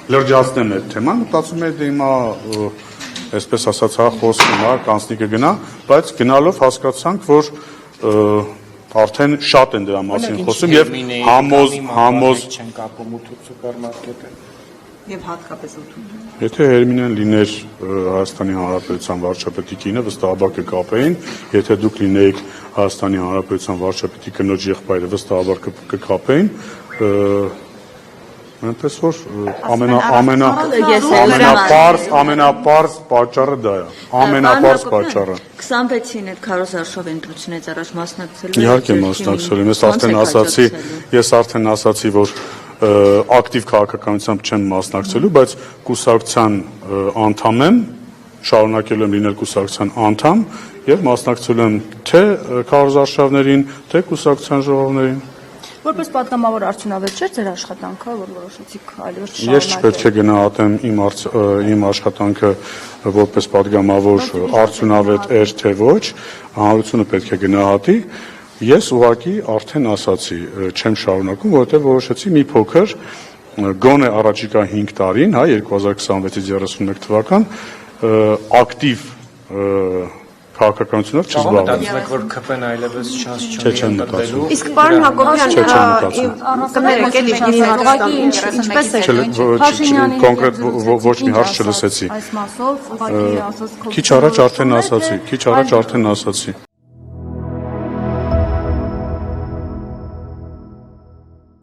լրջացնեմ այդ թեման, մտածում եմ դե հիմա այսպես ասած հա խոսքում հա կանցնի կգնա, բայց գնալով հասկացանք, որ արդեն շատ են դրա մասին խոսում եւ համոզ չեն կապում 8 սուպերմարկետը եւ հատկապես 8-ում։ Եթե Հերմինեն լիներ Հայաստանի Հանրապետության վարչապետի կինը, վստահաբար կկապեին, եթե դուք լինեիք Հայաստանի Հանրապետության վարչապետի կնոջ եղբայրը, վստահաբար կկապեին, այնպես որ ամենապարզ պատճառը դա է, ամենապարզ պատճառը։ 26-ին այդ քարոզարշավ ընտրությունից առաջ մասնակցելու Իհարկե մասնակցել եմ, ես արդեն ասացի, որ ակտիվ քաղաքականությամբ չեմ մասնակցելու, բայց կուսակցության անդամ եմ, շարունակելու եմ լինել կուսակցության անդամ եւ մասնակցելու եմ թե քարոզարշավներին, թե կուսակցության ժողովներին։ Որպես պատգամավոր արդյունավետ չէր ձեր աշխատանքը, որ որոշեցիք այլևս շարունակել։ Ես չպետք է գնահատեմ իմ աշխատանքը որպես պատգամավոր արդյունավետ էր թե ոչ, հանրությունը պետք է գնահատի։ Ես ուղղակի արդեն ասացի, չեմ շարունակում, որովհետև որոշեցի մի փոքր գոնե առաջիկա 5 տարին, հա 2026-ից 31 թվական ակտիվ քաղաքականությունով չզբաղվել։ Մտածում որ ԿՊ-ն այլևս չանց չունի ընտրելու։ Իսկ պարոն Հակոբյան, կներեք էլի ինչպես է կոնկրետ ոչ մի հարց չլսեցի։ Այս մասով ուղղակի ասած Քիչ առաջ արդեն ասացի։